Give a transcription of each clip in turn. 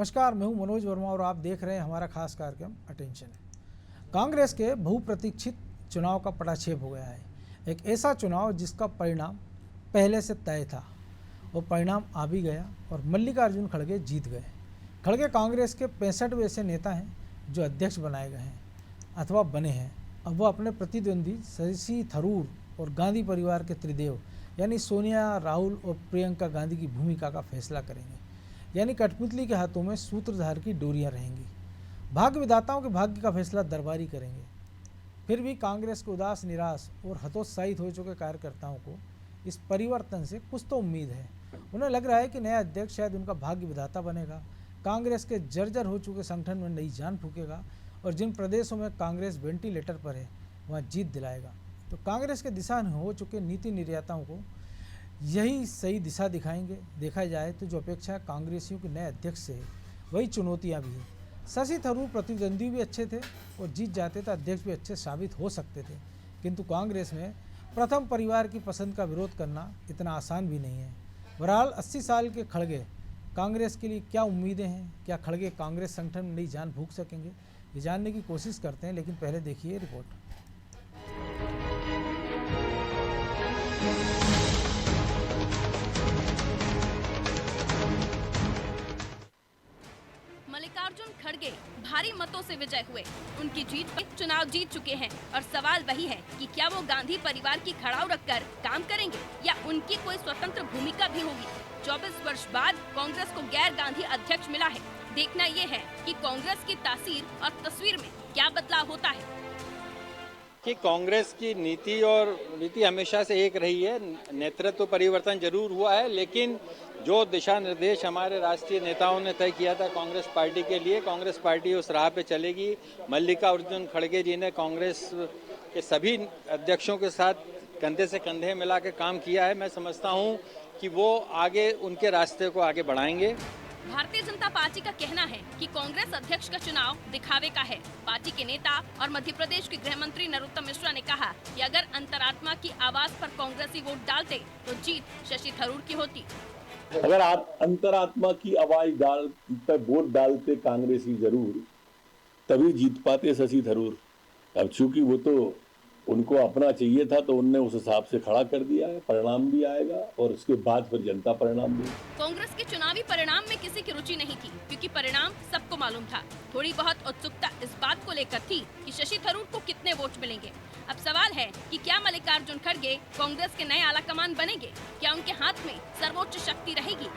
नमस्कार, मैं हूं मनोज वर्मा और आप देख रहे हैं हमारा खास कार्यक्रम अटेंशन। कांग्रेस के बहुप्रतीक्षित चुनाव का पटाक्षेप हो गया है। एक ऐसा चुनाव जिसका परिणाम पहले से तय था, वो परिणाम आ भी गया और मल्लिकार्जुन खड़गे जीत गए। खड़गे कांग्रेस के 65 वैसे नेता हैं जो अध्यक्ष बनाए गए हैं अथवा बने हैं। अब वह अपने प्रतिद्वंदी शशि थरूर और गांधी परिवार के त्रिदेव यानी सोनिया, राहुल और प्रियंका गांधी की भूमिका का फैसला करेंगे। यानी कठपुतली के हाथों में सूत्रधार की डोरियां रहेंगी। भाग्य विधाताओं के भाग्य का फैसला दरबारी करेंगे। फिर भी कांग्रेस के उदास, निराश और हतोत्साहित हो चुके कार्यकर्ताओं को इस परिवर्तन से कुछ तो उम्मीद है। उन्हें लग रहा है कि नया अध्यक्ष शायद उनका भाग्य विधाता बनेगा, कांग्रेस के जर्जर हो चुके संगठन में नई जान फूकेगा और जिन प्रदेशों में कांग्रेस वेंटिलेटर पर है वहाँ जीत दिलाएगा। तो कांग्रेस के दिशा हो चुके नीति निर्माताओं को यही सही दिशा दिखाएंगे। देखा जाए तो जो अपेक्षा कांग्रेसियों के नए अध्यक्ष से है, वही चुनौतियां भी हैं। शशि थरूर प्रतिद्वंदी भी अच्छे थे और जीत जाते तो अध्यक्ष भी अच्छे साबित हो सकते थे, किंतु कांग्रेस में प्रथम परिवार की पसंद का विरोध करना इतना आसान भी नहीं है। बहरहाल 80 साल के खड़गे कांग्रेस के लिए क्या उम्मीदें हैं, क्या खड़गे कांग्रेस संगठन में नई जान फूंक सकेंगे, ये जानने की कोशिश करते हैं। लेकिन पहले देखिए रिपोर्ट। मल्लिकार्जुन खड़गे भारी मतों से विजय हुए। उनकी जीत पर चुनाव जीत चुके हैं और सवाल वही है कि क्या वो गांधी परिवार की खड़ाऊ रखकर काम करेंगे या उनकी कोई स्वतंत्र भूमिका भी होगी। 24 वर्ष बाद कांग्रेस को गैर गांधी अध्यक्ष मिला है। देखना ये है कि कांग्रेस की तासीर और तस्वीर में क्या बदलाव होता है। कि कांग्रेस की नीति हमेशा से एक रही है। नेतृत्व परिवर्तन जरूर हुआ है, लेकिन जो दिशा निर्देश हमारे राष्ट्रीय नेताओं ने तय किया था कांग्रेस पार्टी के लिए, कांग्रेस पार्टी उस राह पे चलेगी। मल्लिकार्जुन खड़गे जी ने कांग्रेस के सभी अध्यक्षों के साथ कंधे से कंधे मिला के काम किया है। मैं समझता हूं कि वो आगे उनके रास्ते को आगे बढ़ाएंगे। भारतीय जनता पार्टी का कहना है कि कांग्रेस अध्यक्ष का चुनाव दिखावे का है। पार्टी के नेता और मध्य प्रदेश के गृह मंत्री नरोत्तम मिश्रा ने कहा कि अगर अंतरात्मा की आवाज पर कांग्रेसी वोट डालते तो जीत शशि थरूर की होती। अगर आप अंतरात्मा की आवाज पर वोट डालते कांग्रेसी जरूर, तभी जीत पाते शशि थरूर। अब चूंकि वो तो उनको अपना चाहिए था तो उनने उस हिसाब से खड़ा कर दिया है। परिणाम भी आएगा और उसके बाद फिर जनता परिणाम भी। कांग्रेस के चुनावी परिणाम में किसी की रुचि नहीं थी, क्योंकि परिणाम सबको मालूम था। थोड़ी बहुत उत्सुकता इस बात को लेकर थी कि शशि थरूर को कितने वोट मिलेंगे। अब सवाल है कि क्या मल्लिकार्जुन खड़गे कांग्रेस के नए आलाकमान बनेंगे, क्या उनके हाथ में सर्वोच्च शक्ति रहेगी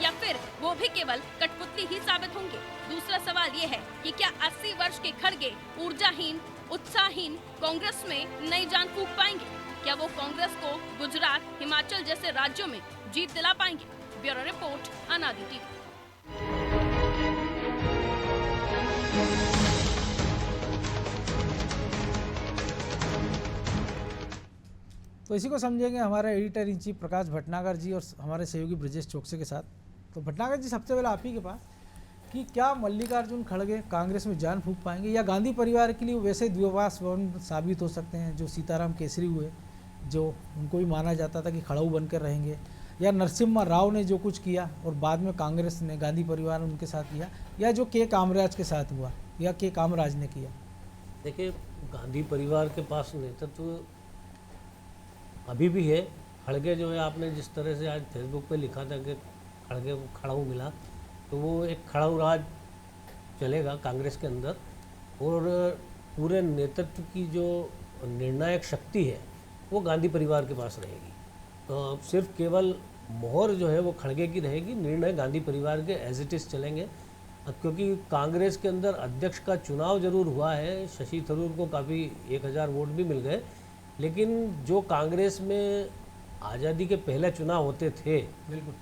या फिर वो भी केवल कठपुतली ही साबित होंगे। दूसरा सवाल ये है कि क्या 80 वर्ष के खड़गे ऊर्जाहीन, उत्साहहीन कांग्रेस में नई जान फूंक पाएंगे। क्या वो कांग्रेस को गुजरात, हिमाचल जैसे राज्यों में जीत दिला पाएंगे। ब्यूरो रिपोर्ट, अनादि टीवी। तो इसी को समझेंगे हमारे एडिटर इन चीफ प्रकाश भटनागर जी और हमारे सहयोगी ब्रजेश चौकसे के साथ। तो भटनागर जी, सबसे पहले आप ही के पास कि क्या मल्लिकार्जुन खड़गे कांग्रेस में जान फूंक पाएंगे या गांधी परिवार के लिए वैसे द्विवासवन साबित हो सकते हैं जो सीताराम केसरी हुए, जो उनको भी माना जाता था कि खड़ाऊ बनकर रहेंगे, या नरसिम्हा राव ने जो कुछ किया और बाद में कांग्रेस ने, गांधी परिवार ने उनके साथ किया, या जो के कामराज के साथ हुआ या के कामराज ने किया। देखिए, गांधी परिवार के पास नेतृत्व अभी भी है। खड़गे जो है, आपने जिस तरह से आज फेसबुक पे लिखा था कि खड़गे को खड़ाऊ मिला, तो वो एक खड़ाऊ राज चलेगा कांग्रेस के अंदर और पूरे नेतृत्व की जो निर्णायक शक्ति है वो गांधी परिवार के पास रहेगी। तो सिर्फ केवल मोहर जो है वो खड़गे की रहेगी, निर्णय गांधी परिवार के एज इट इज़ चलेंगे। क्योंकि कांग्रेस के अंदर अध्यक्ष का चुनाव जरूर हुआ है, शशि थरूर को काफ़ी 1000 वोट भी मिल गए, लेकिन जो कांग्रेस में आज़ादी के पहले चुनाव होते थे, बिल्कुल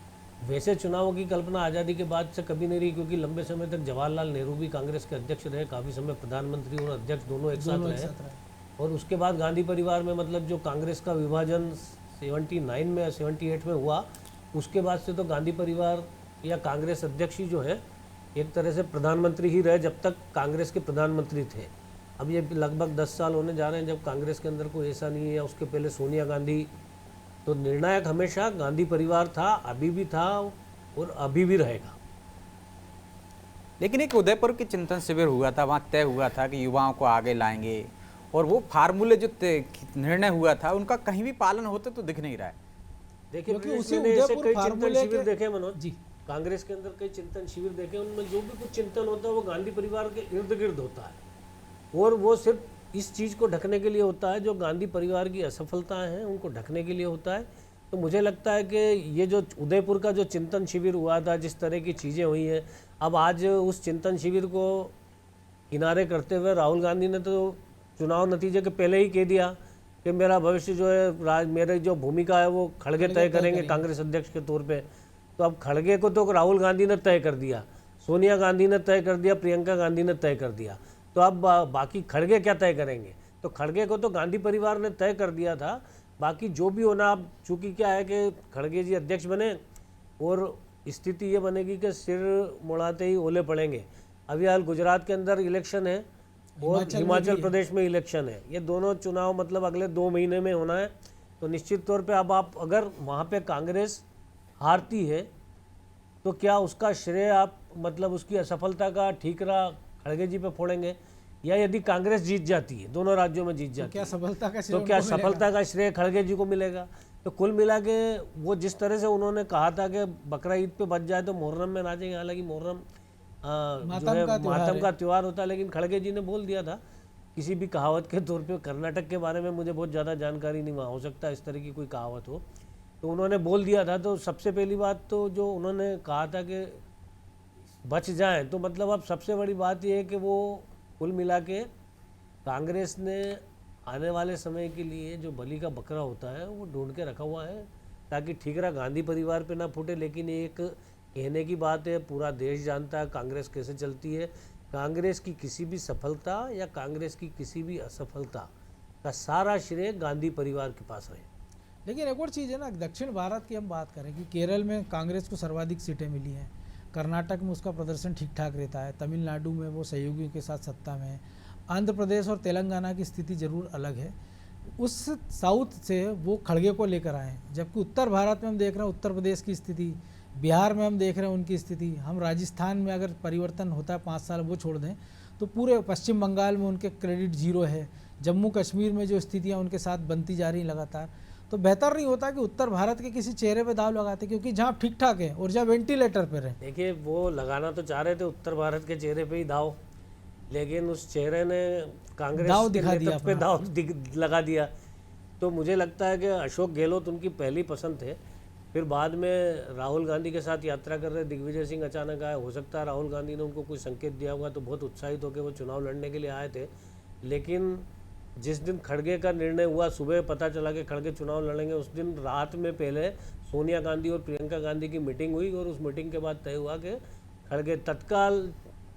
वैसे चुनावों की कल्पना आज़ादी के बाद से कभी नहीं रही। क्योंकि लंबे समय तक जवाहरलाल नेहरू भी कांग्रेस के अध्यक्ष रहे, काफ़ी समय प्रधानमंत्री और अध्यक्ष दोनों एक साथ रहे। और उसके बाद गांधी परिवार में मतलब जो कांग्रेस का विभाजन 79 में 78 में हुआ, उसके बाद से तो गांधी परिवार या कांग्रेस अध्यक्ष ही जो है एक तरह से प्रधानमंत्री ही रहे जब तक कांग्रेस के प्रधानमंत्री थे। अब ये लगभग 10 साल होने जा रहे हैं जब कांग्रेस के अंदर कोई ऐसा नहीं है। उसके पहले सोनिया गांधी, तो निर्णायक हमेशा गांधी परिवार था, अभी भी था और अभी भी रहेगा। लेकिन एक उदयपुर की चिंतन शिविर हुआ था, वहाँ तय हुआ था कि युवाओं को आगे लाएंगे, और वो फार्मूले जो निर्णय हुआ था उनका कहीं भी पालन होते तो दिख नहीं रहा है। देखिए, क्योंकि उसी मैंने ऐसे उदयपुर कई चिंतन फार्मूले शिविर के- देखे मनोज जी। कांग्रेस के अंदर कई चिंतन शिविर देखे, उनमें जो भी कुछ चिंतन होता है वो गांधी परिवार के इर्द गिर्द होता है, और वो सिर्फ इस चीज़ को ढकने के लिए होता है, जो गांधी परिवार की असफलताएं हैं उनको ढकने के लिए होता है। तो मुझे लगता है कि ये जो उदयपुर का जो चिंतन शिविर हुआ था, जिस तरह की चीज़ें हुई हैं, अब आज उस चिंतन शिविर को किनारे करते हुए राहुल गांधी ने तो चुनाव नतीजे के पहले ही कह दिया कि मेरा भविष्य जो है, मेरी जो भूमिका है वो खड़गे तय करेंगे कांग्रेस अध्यक्ष के तौर पे। तो अब खड़गे को तो राहुल गांधी ने तय कर दिया, सोनिया गांधी ने तय कर दिया, प्रियंका गांधी ने तय कर दिया, तो अब बाकी खड़गे क्या तय करेंगे? तो खड़गे को तो गांधी परिवार ने तय कर दिया था, बाकी जो भी होना, अब चूंकि क्या है कि खड़गे जी अध्यक्ष बने और स्थिति ये बनेगी कि सिर मुड़ाते ही ओले पड़ेंगे। अभी हाल गुजरात के अंदर इलेक्शन है और हिमाचल प्रदेश में इलेक्शन है, ये दोनों चुनाव मतलब अगले 2 महीने में होना है। तो निश्चित तौर पे अब आप अगर वहाँ पे कांग्रेस हारती है तो क्या उसका श्रेय आप मतलब उसकी असफलता का ठीकरा खड़गे जी पे फोड़ेंगे, या यदि कांग्रेस जीत जाती है, दोनों राज्यों में जीत जाती क्या है, सफलता का तो श्रेय क्या उनको मिलेगा? सफलता का श्रेय खड़गे जी को मिलेगा? तो कुल मिला के वो जिस तरह से उन्होंने कहा था कि बकरा ईद पे बच जाए तो मुहर्रम में नाचेंगे, हालांकि मुहर्रम जो है मातम का त्यौहार होता है, लेकिन खड़गे जी ने बोल दिया था किसी भी कहावत के तौर पे। कर्नाटक के बारे में मुझे बहुत ज़्यादा जानकारी नहीं, वहाँ हो सकता है इस तरह की कोई कहावत हो, तो उन्होंने बोल दिया था। तो सबसे पहली बात तो जो उन्होंने कहा था कि बच जाएं, तो मतलब अब सबसे बड़ी बात यह है कि वो कुल मिला के कांग्रेस ने आने वाले समय के लिए जो बलि का बकरा होता है वो ढूंढ के रखा हुआ है, ताकि ठीकरा गांधी परिवार पे ना फूटे। लेकिन एक कहने की बात है, पूरा देश जानता है कांग्रेस कैसे चलती है। कांग्रेस की किसी भी सफलता या कांग्रेस की किसी भी असफलता का सारा श्रेय गांधी परिवार के पास है। लेकिन एक और चीज़ है ना, दक्षिण भारत की हम बात करें कि केरल में कांग्रेस को सर्वाधिक सीटें मिली हैं, कर्नाटक में उसका प्रदर्शन ठीक ठाक रहता है, तमिलनाडु में वो सहयोगियों के साथ सत्ता में है, आंध्र प्रदेश और तेलंगाना की स्थिति ज़रूर अलग है। उस साउथ से वो खड़गे को लेकर आए हैं, जबकि उत्तर भारत में हम देख रहे हैं उत्तर प्रदेश की स्थिति, बिहार में हम देख रहे हैं उनकी स्थिति, हम राजस्थान में अगर परिवर्तन होता है 5 साल वो छोड़ दें तो पूरे पश्चिम बंगाल में उनके क्रेडिट जीरो है, जम्मू कश्मीर में जो स्थितियाँ उनके साथ बनती जा रही लगातार। तो बेहतर नहीं होता कि उत्तर भारत के किसी चेहरे पे दाव लगाते, क्योंकि जहाँ ठीक ठाक है और जहाँ वेंटिलेटर पे रहे। देखिए, वो लगाना तो चाह रहे थे उत्तर भारत के चेहरे पे ही दाव, लेकिन उस चेहरे ने कांग्रेस दाव के दिखा दिया नेतृत्व पे दाव लगा दिया। तो मुझे लगता है कि अशोक गहलोत उनकी पहली पसंद थे, फिर बाद में राहुल गांधी के साथ यात्रा कर रहे दिग्विजय सिंह अचानक आए। हो सकता है राहुल गांधी ने उनको कोई संकेत दिया होगा, तो बहुत उत्साहित होकर वो चुनाव लड़ने के लिए आए थे। लेकिन जिस दिन खड़गे का निर्णय हुआ, सुबह पता चला कि खड़गे चुनाव लड़ेंगे, उस दिन रात में पहले सोनिया गांधी और प्रियंका गांधी की मीटिंग हुई, और उस मीटिंग के बाद तय हुआ कि खड़गे तत्काल,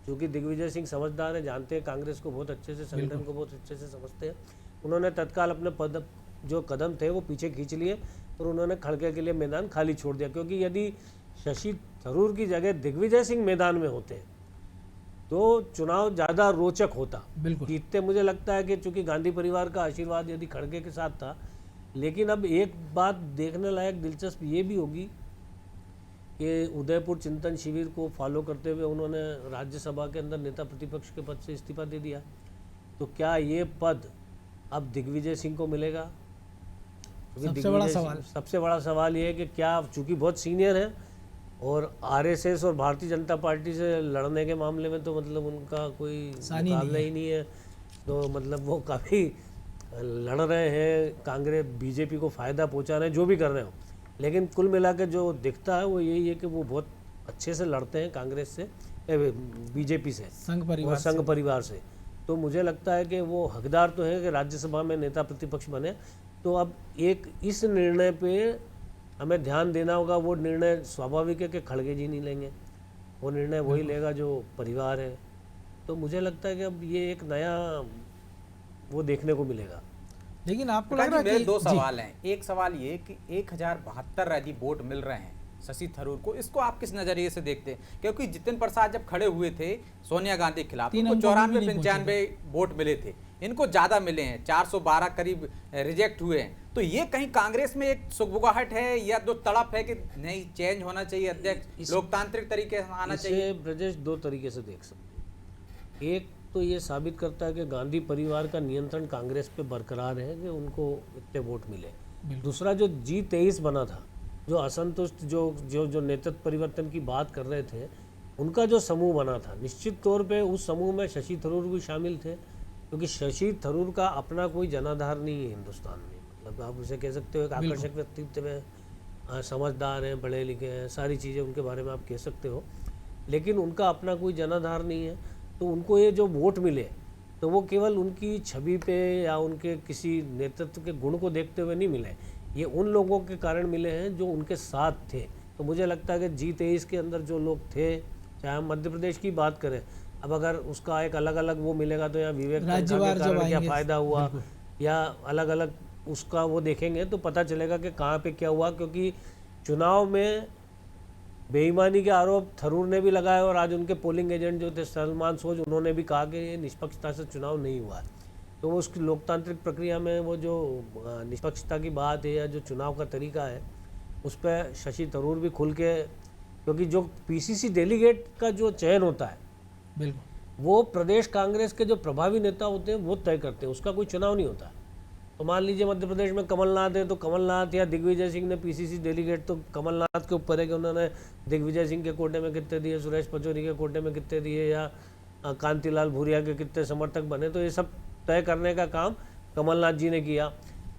क्योंकि दिग्विजय सिंह समझदार है, जानते हैं कांग्रेस को बहुत अच्छे से, संगठन को बहुत अच्छे से समझते हैं, उन्होंने तत्काल अपने जो कदम थे वो पीछे खींच लिए और उन्होंने खड़गे के लिए मैदान खाली छोड़ दिया। क्योंकि यदि शशि थरूर की जगह दिग्विजय सिंह मैदान में होते तो चुनाव ज़्यादा रोचक होता। बिल्कुल जीतते मुझे लगता है कि चूंकि गांधी परिवार का आशीर्वाद यदि खड़गे के साथ था। लेकिन अब एक बात देखने लायक दिलचस्प ये भी होगी कि उदयपुर चिंतन शिविर को फॉलो करते हुए उन्होंने राज्यसभा के अंदर नेता प्रतिपक्ष के पद से इस्तीफा दे दिया, तो क्या ये पद अब दिग्विजय सिंह को मिलेगा? सबसे बड़ा सवाल ये है कि क्या, चूंकि बहुत सीनियर है और आरएसएस और भारतीय जनता पार्टी से लड़ने के मामले में तो मतलब उनका कोई मुकाबला ही नहीं है, तो मतलब वो काफ़ी लड़ रहे हैं, कांग्रेस बीजेपी को फ़ायदा पहुंचा रहे हैं, जो भी कर रहे हो। लेकिन कुल मिला के जो दिखता है वो यही है कि वो बहुत अच्छे से लड़ते हैं कांग्रेस से, बीजेपी से, संघ परिवार से। तो मुझे लगता है कि वो हकदार तो है कि राज्यसभा में नेता प्रतिपक्ष बने। तो अब एक इस निर्णय पे हमें ध्यान देना होगा। वो निर्णय स्वाभाविक है कि खड़गे जी नहीं लेंगे, वो निर्णय वही लेगा जो परिवार है। तो मुझे लगता है कि अब ये एक नया वो देखने को मिलेगा। लेकिन आपको लग रहा है कि मेरे 2 सवाल हैं। एक सवाल ये कि 1072 यदि वोट मिल रहे हैं शशि थरूर को, इसको आप किस नजरिए से देखते हैं? क्योंकि जितिन प्रसाद जब खड़े हुए थे सोनिया गांधी के खिलाफ, उनको 94-95 वोट मिले थे, इनको ज़्यादा मिले हैं, 412 करीब रिजेक्ट हुए हैं। तो ये कहीं कांग्रेस में एक सुगबुगाहट है या दो तड़प है कि नहीं चेंज होना चाहिए अध्यक्ष, लोकतांत्रिक तरीके से आना चाहिए? इसे ब्रजेश दो तरीके से देख सकते हैं। एक तो ये साबित करता है कि गांधी परिवार का नियंत्रण कांग्रेस पे बरकरार है कि उनको इतने वोट मिले। दूसरा जो G23 बना था, जो असंतुष्ट जो जो जो नेतृत्व परिवर्तन की बात कर रहे थे, उनका जो समूह बना था, निश्चित तौर पे उस समूह में शशि थरूर भी शामिल थे, क्योंकि शशि थरूर का अपना कोई जनाधार नहीं है हिंदुस्तान में। मतलब आप उसे कह सकते हो एक आकर्षक व्यक्तित्व है, समझदार हैं, पढ़े लिखे हैं, सारी चीज़ें उनके बारे में आप कह सकते हो, लेकिन उनका अपना कोई जनाधार नहीं है। तो उनको ये जो वोट मिले तो वो केवल उनकी छवि पे या उनके किसी नेतृत्व के गुण को देखते हुए नहीं मिले, ये उन लोगों के कारण मिले हैं जो उनके साथ थे। तो मुझे लगता है कि G23 के अंदर जो लोग थे, चाहे हम मध्य प्रदेश की बात करें, अब अगर उसका एक अलग अलग वो मिलेगा तो यहाँ विवेक तनखा के कारण क्या फ़ायदा हुआ या अलग अलग उसका वो देखेंगे तो पता चलेगा कि कहाँ पे क्या हुआ। क्योंकि चुनाव में बेईमानी के आरोप थरूर ने भी लगाए और आज उनके पोलिंग एजेंट जो थे सलमान सोज, उन्होंने भी कहा कि ये निष्पक्षता से चुनाव नहीं हुआ है। तो वो उसकी लोकतांत्रिक प्रक्रिया में वो जो निष्पक्षता की बात है या जो चुनाव का तरीका है, उस पर शशि थरूर भी खुल के, क्योंकि जो PCC डेलीगेट का जो चयन होता है बिल्कुल वो प्रदेश कांग्रेस के जो प्रभावी नेता होते हैं वो तय करते हैं, उसका कोई चुनाव नहीं होता। तो मान लीजिए मध्य प्रदेश में कमलनाथ है तो कमलनाथ या दिग्विजय सिंह ने PCC डेलीगेट, तो कमलनाथ के ऊपर है कि उन्होंने दिग्विजय सिंह के कोटे में कितने दिए, सुरेश पचौरी के कोटे में कितने दिए, या कांतिलाल भूरिया के कितने समर्थक बने। तो ये सब तय करने का काम कमलनाथ जी ने किया।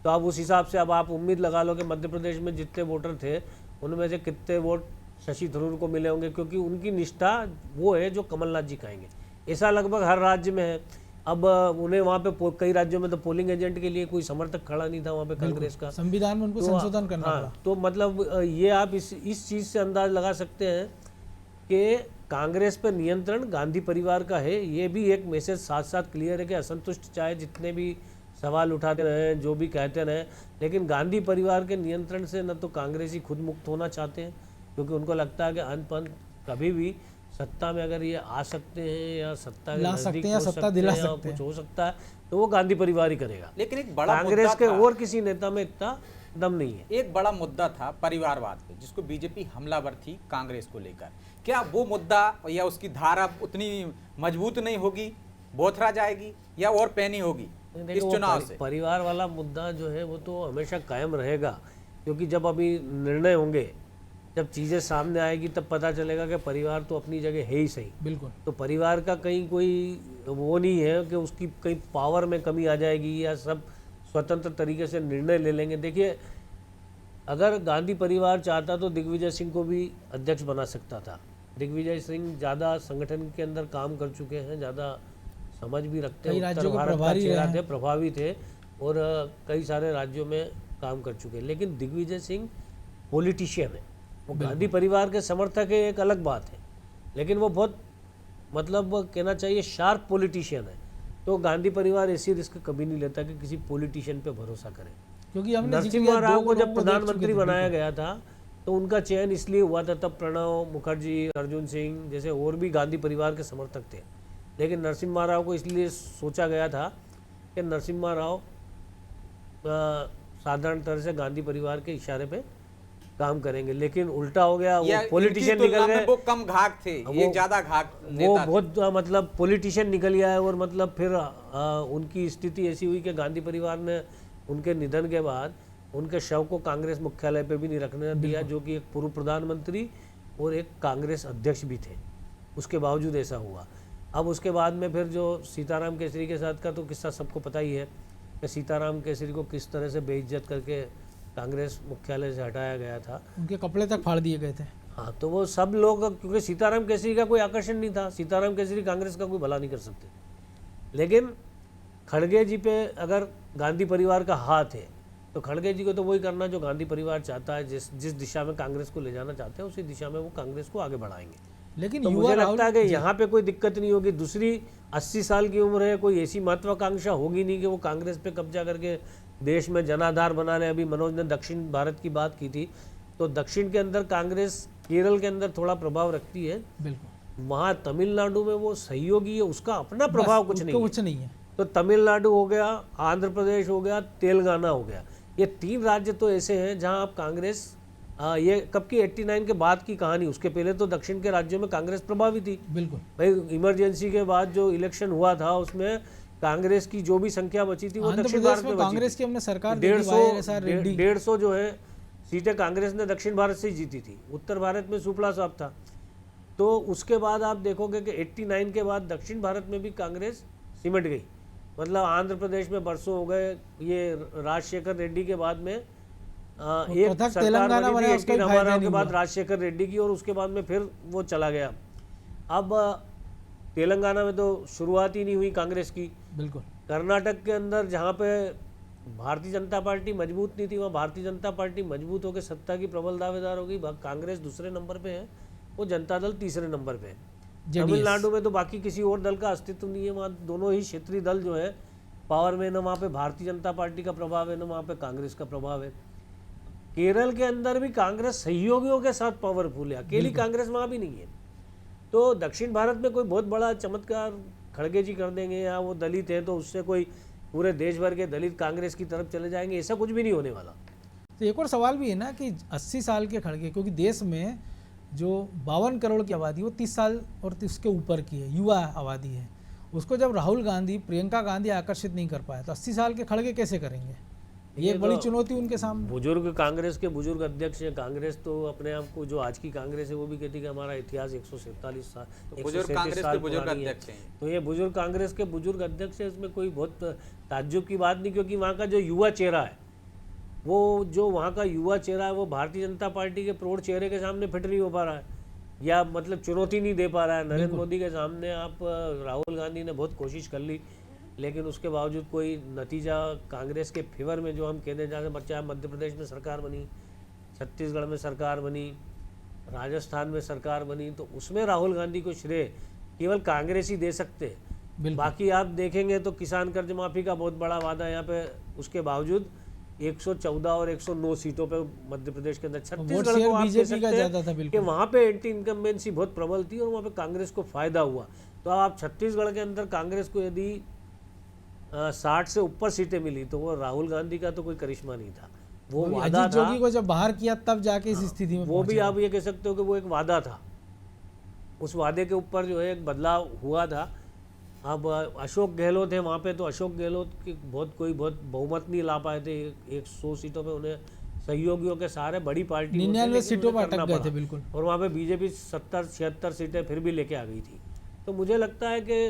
तो अब उस हिसाब से अब आप उम्मीद लगा लो कि मध्य प्रदेश में जितने वोटर थे उनमें से कितने वोट शशि थरूर को मिले होंगे, क्योंकि उनकी निष्ठा वो है जो कमलनाथ जी कहेंगे। ऐसा लगभग हर राज्य में है। अब उन्हें वहाँ पे कई राज्यों में तो पोलिंग एजेंट के लिए कोई समर्थक खड़ा नहीं था वहाँ पे कांग्रेस का, संविधान में उनको संशोधन करना पड़ा। तो मतलब ये आप इस चीज़ से अंदाज लगा सकते हैं कि कांग्रेस पर नियंत्रण गांधी परिवार का है। ये भी एक मैसेज साथ साथ क्लियर है कि असंतुष्ट चाहे जितने भी सवाल उठाते रहें, जो भी कहते रहें, लेकिन गांधी परिवार के नियंत्रण से न तो कांग्रेसी खुद मुक्त होना चाहते हैं, क्योंकि उनको लगता है कि अंत पंत कभी भी सत्ता में अगर ये आ सकते हैं या सत्ता के नजदीक हो सकते हैं या कुछ हो सकता है तो वो गांधी परिवार ही करेगा। लेकिन एक बड़ा कांग्रेस के और किसी नेता में इतना दम नहीं है। एक बड़ा मुद्दा था परिवारवाद पे, जिसको बीजेपी हमलावर थी कांग्रेस को लेकर। क्या वो मुद्दा या उसकी धारा उतनी मजबूत नहीं होगी, बोथरा जाएगी या और पैनी होगी इस चुनाव से? परिवार वाला मुद्दा जो है वो तो हमेशा कायम रहेगा, क्योंकि जब अभी निर्णय होंगे, जब चीज़ें सामने आएगी तब पता चलेगा कि परिवार तो अपनी जगह है ही सही। बिल्कुल तो परिवार का कहीं कोई वो नहीं है कि उसकी कहीं पावर में कमी आ जाएगी या सब स्वतंत्र तरीके से निर्णय ले लेंगे। देखिए, अगर गांधी परिवार चाहता तो दिग्विजय सिंह को भी अध्यक्ष बना सकता था। दिग्विजय सिंह ज़्यादा संगठन के अंदर काम कर चुके हैं, ज़्यादा समझ भी रखते हैं, उत्तर भारत का चेहरा थे, प्रभावी थे और कई सारे राज्यों में काम कर चुके हैं। लेकिन दिग्विजय सिंह पॉलिटिशियन है, वो गांधी परिवार के समर्थक है, एक अलग बात है, लेकिन वो बहुत मतलब कहना चाहिए शार्प पॉलिटिशियन है। तो गांधी परिवार ऐसी रिस्क कभी नहीं लेता कि किसी पॉलिटिशियन पे भरोसा करे। क्योंकि नरसिम्हा राव को जब प्रधानमंत्री बनाया गया था तो उनका चयन इसलिए हुआ था, तब प्रणब मुखर्जी, अर्जुन सिंह जैसे और भी गांधी परिवार के समर्थक थे, लेकिन नरसिम्हा राव को इसलिए सोचा गया था कि नरसिम्हा राव साधारण तरह से गांधी परिवार के इशारे पे काम करेंगे, लेकिन उल्टा हो गया। वो पॉलिटिशियन निकल गए, वो कम घाक थे, ये ज्यादा घाक वो बहुत मतलब पॉलिटिशियन निकल गया है। और मतलब फिर उनकी स्थिति ऐसी हुई कि गांधी परिवार ने उनके निधन के बाद उनके शव को कांग्रेस मुख्यालय पे भी नहीं रखने दिया, जो कि एक पूर्व प्रधानमंत्री और एक कांग्रेस अध्यक्ष भी थे, उसके बावजूद ऐसा हुआ। अब उसके बाद में फिर जो सीताराम केसरी के साथ का तो किस्सा सबको पता ही है कि सीताराम केसरी को किस तरह से बेइज्जत करके कांग्रेस मुख्यालय से हटाया गया था, उनके कपड़े तक फाड़ दिए गए थे। हाँ, तो वो सब लोग, क्योंकि सीताराम केसरी का कोई आकर्षण नहीं था, सीताराम केसरी कांग्रेस का कोई भला नहीं कर सकते। लेकिन खड़गे जी पे अगर गांधी परिवार का हाथ है तो खड़गे जी को तो वही करना जो गांधी परिवार चाहता है, जिस दिशा में कांग्रेस को ले जाना चाहते हैं उसी दिशा में वो कांग्रेस को आगे बढ़ाएंगे। लेकिन तो मुझे लगता है कि यहाँ पे कोई दिक्कत नहीं होगी। दूसरी 80 साल की उम्र है, कोई ऐसी महत्वाकांक्षा होगी नहीं कि वो कांग्रेस पे कब्जा करके देश में जनाधार बना ले। अभी मनोज ने दक्षिण भारत की बात की थी, तो दक्षिण के अंदर कांग्रेस केरल के अंदर थोड़ा प्रभाव रखती है, बिल्कुल वहाँ तमिलनाडु में वो सहयोगी है, उसका अपना प्रभाव कुछ नहीं है। तो तमिलनाडु हो गया, आंध्र प्रदेश हो गया, तेलंगाना हो गया, ये 3 राज्य तो ऐसे हैं जहां आप कांग्रेस ये कब की 89 के बाद की कहानी, उसके पहले तो दक्षिण के राज्यों में कांग्रेस प्रभावी थी। बिल्कुल भाई इमरजेंसी के बाद जो इलेक्शन हुआ था उसमें कांग्रेस की जो भी संख्या बची थी वो आंध्र दक्षिण प्रदेश भारत में में बची कांग्रेस थी। की हमने सरकार देखी, YSR रेड्डी 150 जो है सीटें कांग्रेस ने दक्षिण भारत से जीती थी, उत्तर भारत में सुपला साहब था। तो उसके बाद आप देखोगे कि 89 के बाद दक्षिण भारत में भी कांग्रेस सिमट गई, मतलब आंध्र प्रदेश में बरसों हो गए, ये राजशेखर रेड्डी के बाद में एक कथक सरकार तेलंगाना बनी बना, थी उसका 80 भी फायदा हमारा नहीं के बाद हुआ। राजशेखर रेड्डी की, और उसके बाद में फिर वो चला गया। अब तेलंगाना में तो शुरुआत ही नहीं हुई कांग्रेस की। बिल्कुल कर्नाटक के अंदर जहाँ पे भारतीय जनता पार्टी मजबूत नहीं थी, वहाँ भारतीय जनता पार्टी मजबूत होकर सत्ता की प्रबल दावेदार होगी। कांग्रेस दूसरे नंबर पे है, वो जनता दल तीसरे नंबर पे है। तमिलनाडु में तो बाकी किसी और दल का अस्तित्व नहीं है, वहाँ दोनों ही क्षेत्रीय दल जो है पावर में, न वहाँ पे भारतीय जनता पार्टी का प्रभाव है, न वहाँ पे कांग्रेस का प्रभाव है। केरल के अंदर भी कांग्रेस सहयोगियों के साथ पावरफुल है, अकेली कांग्रेस वहाँ भी नहीं है। तो दक्षिण भारत में कोई बहुत बड़ा चमत्कार खड़गे जी कर देंगे या वो दलित है तो उससे कोई पूरे देश भर के दलित कांग्रेस की तरफ चले जाएंगे, ऐसा कुछ भी नहीं होने वाला। तो एक और सवाल भी है ना कि 80 साल के खड़गे, क्योंकि देश में जो 52 करोड़ की आबादी वो 30 साल और उसके ऊपर की है, युवा आबादी है, उसको जब राहुल गांधी, प्रियंका गांधी आकर्षित नहीं कर पाए तो 80 साल के खड़गे कैसे करेंगे? ये एक बड़ी चुनौती उनके सामने। बुजुर्ग कांग्रेस के बुजुर्ग अध्यक्ष हैं। कांग्रेस तो अपने आप को, जो आज की कांग्रेस है वो भी कहती है कि हमारा इतिहास 147 साल, बुजुर्ग कांग्रेस के बुजुर्ग अध्यक्ष हैं। तो ये बुजुर्ग कांग्रेस के बुजुर्ग अध्यक्ष है, इसमें कोई बहुत ताज्जुब की बात नहीं, क्योंकि वहाँ का जो युवा चेहरा है, वो जो वहाँ का युवा चेहरा है वो भारतीय जनता पार्टी के प्रौढ़ चेहरे के सामने फिट नहीं हो पा रहा है, या मतलब चुनौती नहीं दे पा रहा है। नरेंद्र मोदी के सामने आप राहुल गांधी ने बहुत कोशिश कर ली, लेकिन उसके बावजूद कोई नतीजा कांग्रेस के फेवर में, जो हम कहते जाते बच्चा, मध्य प्रदेश में सरकार बनी, छत्तीसगढ़ में सरकार बनी, राजस्थान में सरकार बनी, तो उसमें राहुल गांधी को श्रेय केवल कांग्रेस ही दे सकते हैं। बाकी आप देखेंगे तो किसान कर्ज माफ़ी का बहुत बड़ा वादा यहाँ पे, उसके बावजूद 114 और 109 सीटों पे मध्य प्रदेश के अंदर, छत्तीसगढ़ को आप कह सकते हैं कि वहाँ पे एंटी इनकम्बेंसी बहुत प्रबल थी और वहाँ पे कांग्रेस को फायदा हुआ। तो आप छत्तीसगढ़ के अंदर कांग्रेस को यदि 60 से ऊपर सीटें मिली तो वो राहुल गांधी का तो कोई करिश्मा नहीं था, वो वादा अजीत जोगी को जब बाहर किया तब जाके इस स्थिति में वो भी आप ये कह सकते हो कि वो एक वादा था, उस वादे के ऊपर जो है एक बदलाव हुआ था। अब अशोक गहलोत है वहाँ पे, तो अशोक गहलोत की बहुत बहुमत नहीं ला पाए थे, 100 सीटों पे उन्हें सहयोगियों के सहारे बड़ी पार्टी 99 सीटों पर अटक गए थे बिल्कुल, और वहाँ पे बीजेपी 70-76 सीटें फिर भी लेके आ गई थी। तो मुझे लगता है कि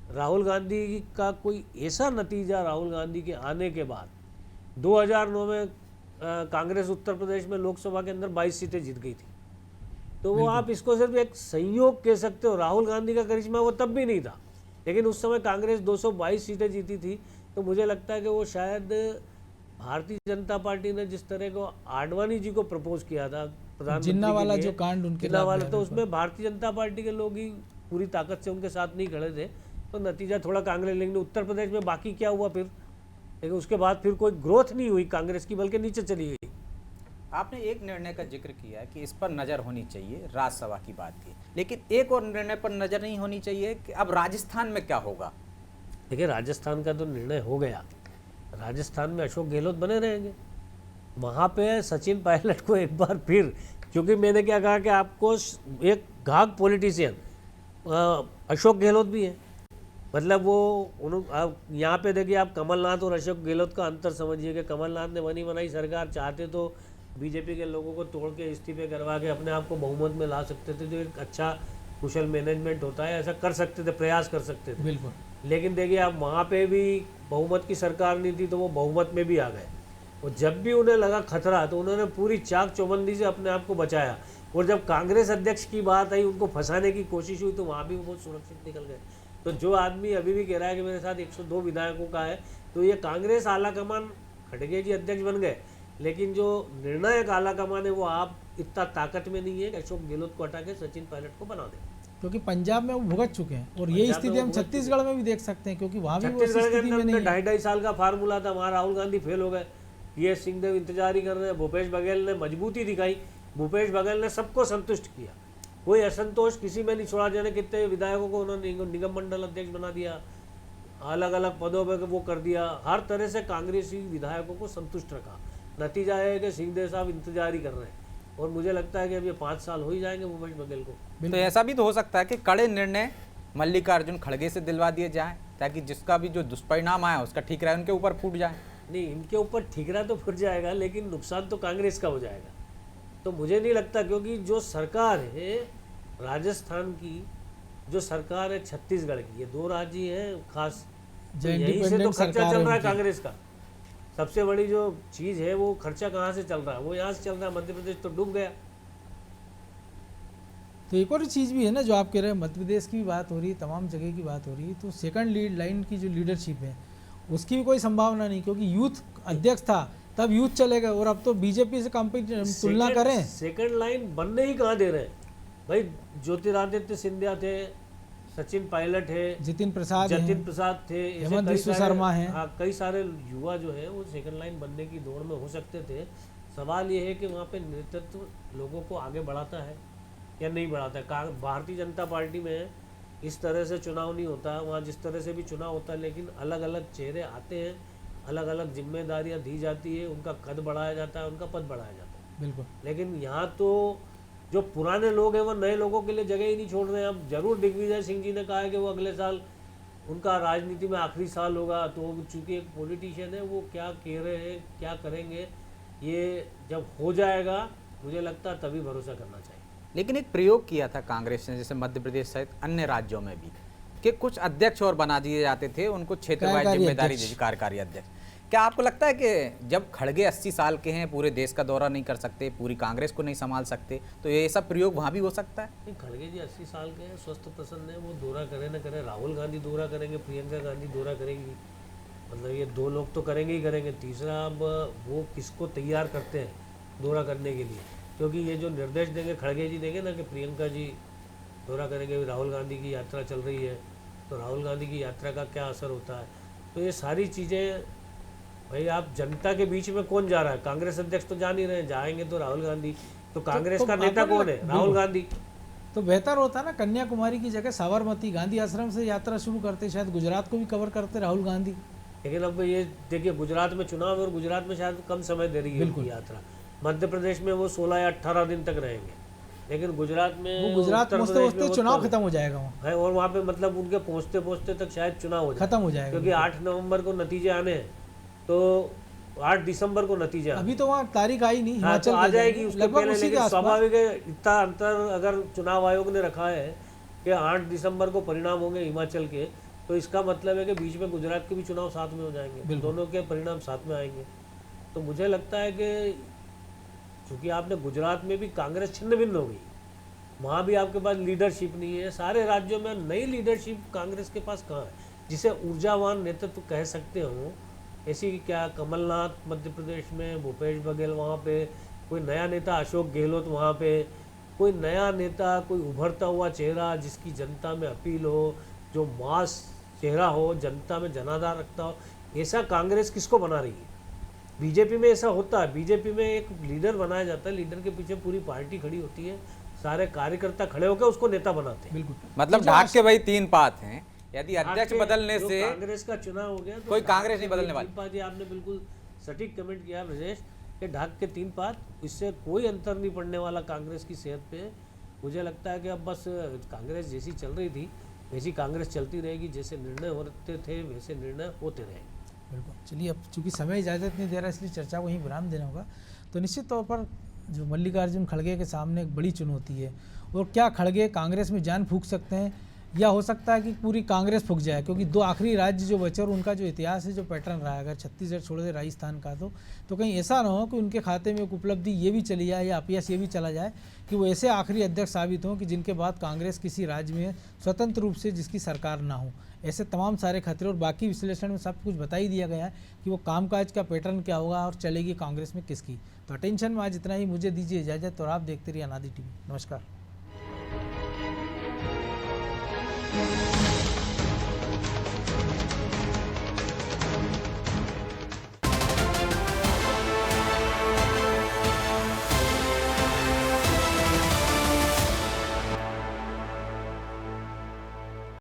राहुल गांधी का कोई ऐसा नतीजा, राहुल गांधी के आने के बाद 2009 में कांग्रेस उत्तर प्रदेश में लोकसभा के अंदर 22 सीटें जीत गई थी, तो वो आप इसको सिर्फ एक संयोग कह सकते हो। राहुल गांधी का करिश्मा वो तब भी नहीं था, लेकिन उस समय कांग्रेस 222 सीटें जीती थी। तो मुझे लगता है कि वो शायद भारतीय जनता पार्टी ने जिस तरह को आडवाणी जी को प्रपोज किया था प्रधानमंत्री जिन्ना वाला के लिए, जो कांड उनके जिन्ना वाला, तो उसमें भारतीय जनता पार्टी के लोग ही पूरी ताकत से उनके साथ नहीं खड़े थे, तो नतीजा थोड़ा कांग्रेस। लेकिन उत्तर प्रदेश में बाकी क्या हुआ फिर, लेकिन उसके बाद फिर कोई ग्रोथ नहीं हुई कांग्रेस की, बल्कि नीचे चली गई। आपने एक निर्णय का जिक्र किया कि इस पर नज़र होनी चाहिए, राज्यसभा की बात की, लेकिन एक और निर्णय पर नज़र नहीं होनी चाहिए कि अब राजस्थान में क्या होगा। देखिए, राजस्थान का तो निर्णय हो गया, राजस्थान में अशोक गहलोत बने रहेंगे, वहाँ पे सचिन पायलट को एक बार फिर, क्योंकि मैंने क्या कहा कि आपको एक घाघ पॉलिटिशियन अशोक गहलोत भी है, मतलब वो आप यहाँ पे देखिए, आप कमलनाथ और अशोक गहलोत का अंतर समझिए कि कमलनाथ ने बनी बनाई सरकार, चाहते तो बीजेपी के लोगों को तोड़ के इस्तीफे करवा के अपने आप को बहुमत में ला सकते थे, जो एक अच्छा कुशल मैनेजमेंट होता है, ऐसा कर सकते थे, प्रयास कर सकते थे बिल्कुल। लेकिन देखिए, आप वहाँ पे भी बहुमत की सरकार नहीं थी, तो वो बहुमत में भी आ गए, और जब भी उन्हें लगा खतरा तो उन्होंने पूरी चाक चौबंदी से अपने आप को बचाया, और जब कांग्रेस अध्यक्ष की बात आई, उनको फंसाने की कोशिश हुई, तो वहाँ भी वो बहुत सुरक्षित निकल गए। तो जो आदमी अभी भी कह रहा है कि मेरे साथ 102 विधायकों का है, तो ये कांग्रेस आलाकमान खड़गे जी अध्यक्ष बन गए, लेकिन जो निर्णायक आलाकमान है वो आप इतना ताकत में नहीं है कि अशोक गहलोत को हटा के सचिन पायलट को बना दें, क्योंकि पंजाब में वो भुगत चुके हैं, और ये स्थिति हम छत्तीसगढ़ में भी देख सकते हैं, क्योंकि वहाँ भी वो छत्तीसगढ़ के स्थिति में अंदर नहीं है। 2.5 साल का फार्मूला था, वहाँ राहुल गांधी फेल हो गए, PS सिंहदेव इंतजार ही कर रहे हैं, भूपेश बघेल ने मजबूती दिखाई, भूपेश बघेल ने सबको संतुष्ट किया, कोई असंतोष किसी में नहीं छोड़ा, जाने कितने विधायकों को उन्होंने निगम मंडल अध्यक्ष बना दिया, अलग अलग पदों पे वो कर दिया, हर तरह से कांग्रेसी विधायकों को संतुष्ट रखा। नतीजा है कि सिंहदेव साहब इंतजार ही कर रहे हैं और मुझे लगता है कि अब ये 5 साल हो ही जाएंगे भूपेश बघेल को। तो ऐसा भी तो हो सकता है कि कड़े निर्णय मल्लिकार्जुन खड़गे से दिलवा दिए जाएं ताकि जिसका भी जो दुष्परिणाम आया उसका ठीक रहे, उनके ऊपर फूट जाए। नहीं, इनके ऊपर ठीकरा तो फुट जाएगा लेकिन नुकसान तो कांग्रेस का हो जाएगा। तो मुझे नहीं लगता, क्योंकि जो सरकार है राजस्थान की, जो सरकार है छत्तीसगढ़ की, ये 2 राज्य हैं खास, जो यहीं से तो इंडिपेंडेंट खर्चा सरकार चल है रहा है उनकी। कांग्रेस का। सबसे बड़ी जो चीज़ है वो खर्चा कहाँ से चल रहा है, वो यहाँ से चल रहा है। मध्य प्रदेश तो डूब गया। तो एक और चीज़ भी है ना, जो आप कह रहे हैं मध्य प्रदेश की भी बात हो रही है, तमाम जगह की बात हो रही है, तो सेकंड लीड लाइन की जो लीडरशिप है उसकी भी कोई संभावना नहीं, क्योंकि यूथ अध्यक्ष था तब यूथ चलेगा और अब तो बीजेपी से तुलना करें। सेकंड लाइन बनने ही कहाँ दे रहे हैं भाई। ज्योतिरादित्य सिंधिया थे, सचिन पायलट है, जितिन प्रसाद हैं, जतिन प्रसाद थे, ऐसे हेमंत कई विश्व सारे- शर्मा हैं। हाँ, कई सारे युवा जो है वो सेकंड लाइन बनने की दौड़ में हो सकते थे। सवाल ये है कि वहाँ पे नेतृत्व लोगों को आगे बढ़ाता है या नहीं बढ़ाता है। भारतीय जनता पार्टी में इस तरह से चुनाव नहीं होता, वहाँ जिस तरह से भी चुनाव होता है, लेकिन अलग अलग चेहरे आते हैं, अलग अलग जिम्मेदारियाँ दी जाती है, उनका कद बढ़ाया जाता है, उनका पद बढ़ाया जाता है। बिल्कुल। लेकिन यहाँ तो जो पुराने लोग हैं वो नए लोगों के लिए जगह ही नहीं छोड़ रहे हैं। अब जरूर दिग्विजय सिंह जी ने कहा है कि वो अगले साल उनका राजनीति में आखिरी साल होगा, तो चूंकि एक पॉलिटिशियन है, वो क्या कह रहे हैं क्या करेंगे ये जब हो जाएगा मुझे लगता है तभी भरोसा करना चाहिए। लेकिन एक प्रयोग किया था कांग्रेस ने, जैसे मध्य प्रदेश सहित अन्य राज्यों में भी, कि कुछ अध्यक्ष और बना दिए जाते थे, उनको क्षेत्रवार कार्यकारी जिम्मेदारी अध्यक्ष। दी, कार्यकारी अध्यक्ष। क्या आपको लगता है कि जब खड़गे 80 साल के हैं, पूरे देश का दौरा नहीं कर सकते, पूरी कांग्रेस को नहीं संभाल सकते, तो ये ऐसा प्रयोग वहाँ भी हो सकता है? नहीं, खड़गे जी 80 साल के हैं, स्वस्थ प्रसन्न है, वो दौरा करें न करें, राहुल गांधी दौरा करेंगे, प्रियंका गांधी दौरा करेंगी, मतलब ये 2 लोग तो करेंगे ही करेंगे। तीसरा अब वो किसको तैयार करते हैं दौरा करने के लिए, क्योंकि ये जो निर्देश देंगे खड़गे जी देंगे ना कि प्रियंका जी दौरा करेंगे, राहुल गांधी की यात्रा चल रही है, तो राहुल गांधी की यात्रा का क्या असर होता है। तो ये सारी चीज़ें भाई, आप जनता के बीच में कौन जा रहा है? कांग्रेस अध्यक्ष तो जा नहीं रहे, जाएंगे तो राहुल गांधी। तो कांग्रेस का नेता अपन कौन है? राहुल गांधी। तो बेहतर होता ना कन्याकुमारी की जगह साबरमती गांधी आश्रम से यात्रा शुरू करते, शायद गुजरात को भी कवर करते राहुल गांधी। लेकिन अब ये देखिए, गुजरात में चुनाव है और गुजरात में शायद कम समय दे रही है उनकी यात्रा। मध्य प्रदेश में वो 16 या 18 दिन तक रहेंगे, लेकिन गुजरात में वो गुजरात उत्तर पहुंचते प्रदेश में पहुंचते वो चुनाव कम खत्म हो जाएगा वहाँ, है, और वहाँ पे मतलब उनके पहुँचते पहुँचते तक शायद चुनाव हो जाए, खत्म हो जाएगा। क्योंकि 8 नवंबर को नतीजे आने हैं, तो 8 दिसंबर को नतीजे आने। अभी तो वहाँ तारीख आई नहीं, हाँ, हिमाचल तो आ के जाएगी जाएंगे, उसके लगभग पहले। उसी के लेकिन आसपास। स्वाभाविक है, इतना अंतर अगर चुनाव आयोग ने रखा है कि 8 दिसंबर को परिणाम होंगे हिमाचल के, तो इसका मतलब है कि बीच में गुजरात के भी चुनाव साथ में हो जाएंगे, दोनों के परिणाम साथ में आएंगे। तो मुझे लगता है कि चूंकि आपने गुजरात में भी कांग्रेस छिन्न भिन्न हो गई, वहाँ भी आपके पास लीडरशिप नहीं है। सारे राज्यों में नई लीडरशिप कांग्रेस के पास कहाँ है, जिसे ऊर्जावान नेतृत्व कह सकते हो? ऐसी क्या कमलनाथ मध्य प्रदेश में, भूपेश बघेल वहाँ पे, कोई नया नेता अशोक गहलोत वहाँ पे, कोई नया नेता, कोई उभरता हुआ चेहरा जिसकी जनता में अपील हो, जो मास चेहरा हो, जनता में जनाधार रखता हो, ऐसा कांग्रेस किसको बना रही है? बीजेपी में ऐसा होता है, बीजेपी में एक लीडर बनाया जाता है, लीडर के पीछे पूरी पार्टी खड़ी होती है, सारे कार्यकर्ता खड़े होकर उसको नेता बनाते हैं। बिल्कुल। मतलब ढाक के भाई 3 पात हैं, यदि अध्यक्ष आपके बदलने जो से कांग्रेस का चुनाव हो गया तो कोई कांग्रेस नहीं बदलने वाली। जी, आपने बिल्कुल सटीक कमेंट किया ब्रजेश, कि ढाक के 3 पात, इससे कोई अंतर नहीं पड़ने वाला कांग्रेस की सेहत पे। मुझे लगता है कि अब बस कांग्रेस जैसी चल रही थी वैसी कांग्रेस चलती रहेगी, जैसे निर्णय होते थे वैसे निर्णय होते रहेंगे। बिल्कुल। चलिए, अब चूंकि समय इजाज़त नहीं दे रहा, इसलिए चर्चा को यहीं विराम देना होगा। तो निश्चित तौर पर जो मल्लिकार्जुन खड़गे के सामने एक बड़ी चुनौती है, और क्या खड़गे कांग्रेस में जान फूंक सकते हैं, या हो सकता है कि पूरी कांग्रेस फूंक जाए, क्योंकि 2 आखिरी राज्य जो बचे और उनका जो इतिहास है, जो पैटर्न रहा है, अगर छत्तीसगढ़ छोड़ दे राजस्थान का, तो कहीं ऐसा ना हो कि उनके खाते में एक उपलब्धि ये भी चली जाए या अपयश ये भी चला जाए कि वो ऐसे आखिरी अध्यक्ष साबित हों कि जिनके बाद कांग्रेस किसी राज्य में स्वतंत्र रूप से जिसकी सरकार ना हो। ऐसे तमाम सारे खतरे, और बाकी विश्लेषण में सब कुछ बता ही दिया गया है कि वो कामकाज का पैटर्न क्या होगा और चलेगी कांग्रेस में किसकी। तो अटेंशन में आज इतना ही, मुझे दीजिए इजाज़त, और आप देखते रहिए अनादि टीवी। नमस्कार।